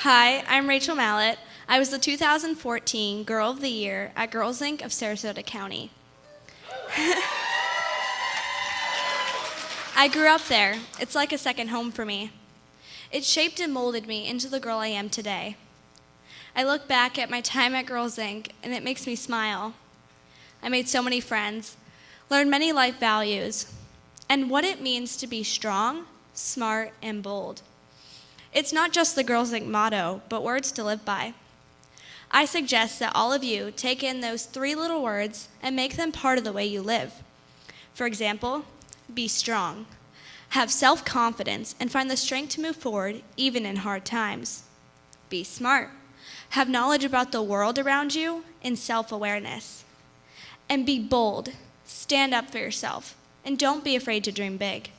Hi, I'm Rachel Mallet. I was the 2014 Girl of the Year at Girls Inc. of Sarasota County. I grew up there. It's like a second home for me. It shaped and molded me into the girl I am today. I look back at my time at Girls Inc. and it makes me smile. I made so many friends, learned many life values, and what it means to be strong, smart, and bold. It's not just the Girls Inc. motto, but words to live by. I suggest that all of you take in those 3 little words and make them part of the way you live. For example, be strong. Have self-confidence and find the strength to move forward even in hard times. Be smart. Have knowledge about the world around you and self-awareness. And be bold. Stand up for yourself and don't be afraid to dream big.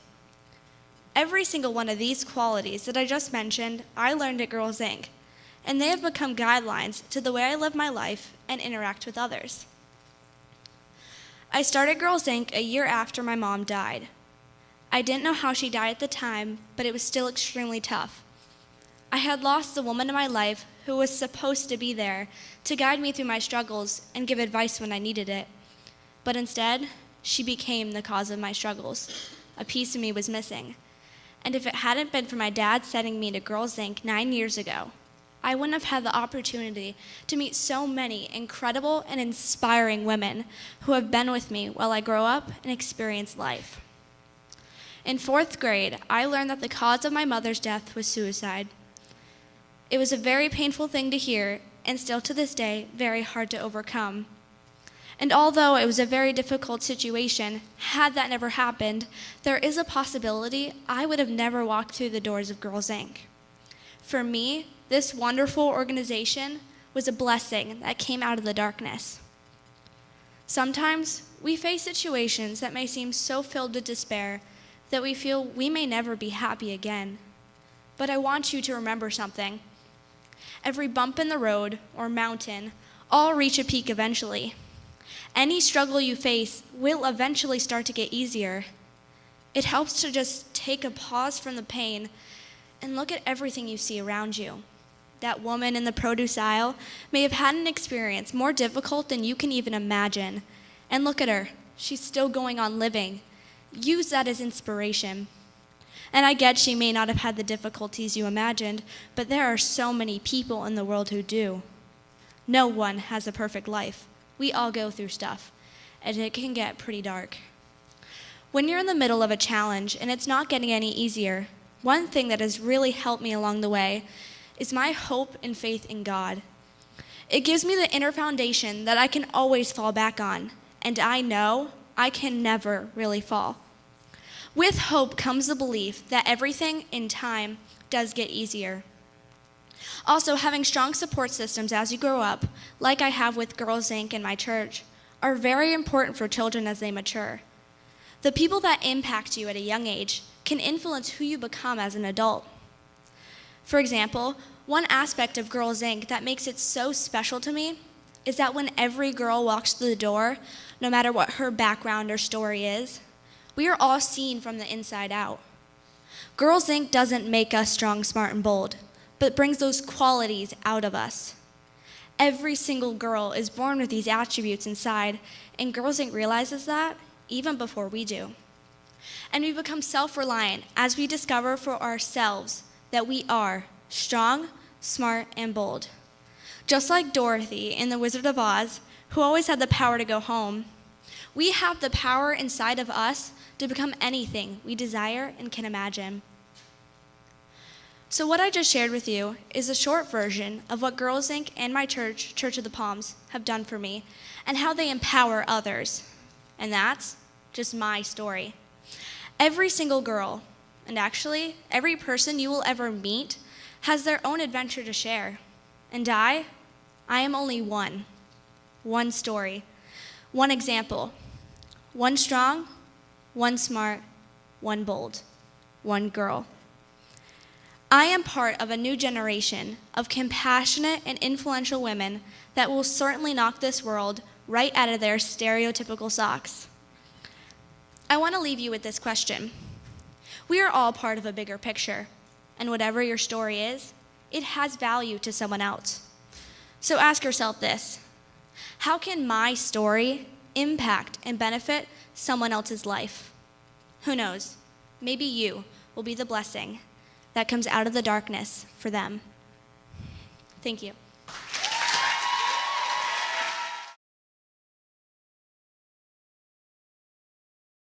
Every single one of these qualities that I just mentioned, I learned at Girls Inc., and they have become guidelines to the way I live my life and interact with others. I started Girls Inc. a year after my mom died. I didn't know how she died at the time, but it was still extremely tough. I had lost the woman in my life who was supposed to be there to guide me through my struggles and give advice when I needed it. But instead, she became the cause of my struggles. A piece of me was missing. And if it hadn't been for my dad sending me to Girls Inc. 9 years ago, I wouldn't have had the opportunity to meet so many incredible and inspiring women who have been with me while I grow up and experience life. In 4th grade, I learned that the cause of my mother's death was suicide. It was a very painful thing to hear, and still to this day, very hard to overcome. And although it was a very difficult situation, had that never happened, there is a possibility I would have never walked through the doors of Girls Inc. For me, this wonderful organization was a blessing that came out of the darkness. Sometimes we face situations that may seem so filled with despair that we feel we may never be happy again. But I want you to remember something. Every bump in the road or mountain all reach a peak eventually. Any struggle you face will eventually start to get easier. It helps to just take a pause from the pain and look at everything you see around you. That woman in the produce aisle may have had an experience more difficult than you can even imagine. And look at her. She's still going on living. Use that as inspiration. And I get she may not have had the difficulties you imagined, but there are so many people in the world who do. No one has a perfect life. We all go through stuff, and it can get pretty dark. When you're in the middle of a challenge and it's not getting any easier, one thing that has really helped me along the way is my hope and faith in God. It gives me the inner foundation that I can always fall back on, and I know I can never really fall. With hope comes the belief that everything in time does get easier. Also, having strong support systems as you grow up, like I have with Girls Inc. and my church, are very important for children as they mature. The people that impact you at a young age can influence who you become as an adult. For example, one aspect of Girls Inc. that makes it so special to me is that when every girl walks through the door, no matter what her background or story is, we are all seen from the inside out. Girls Inc. doesn't make us strong, smart, and bold, but brings those qualities out of us. Every single girl is born with these attributes inside, and Girls Inc. realizes that even before we do. And we become self-reliant as we discover for ourselves that we are strong, smart, and bold. Just like Dorothy in The Wizard of Oz, who always had the power to go home, we have the power inside of us to become anything we desire and can imagine. So what I just shared with you is a short version of what Girls Inc. and my church, Church of the Palms, have done for me and how they empower others. And that's just my story. Every single girl, and actually every person you will ever meet, has their own adventure to share. And I am only one story, one example, one strong, one smart, one bold, one girl. I am part of a new generation of compassionate and influential women that will certainly knock this world right out of their stereotypical socks. I want to leave you with this question. We are all part of a bigger picture, and whatever your story is, it has value to someone else. So ask yourself this: how can my story impact and benefit someone else's life? Who knows? Maybe you will be the blessing that comes out of the darkness for them. Thank you.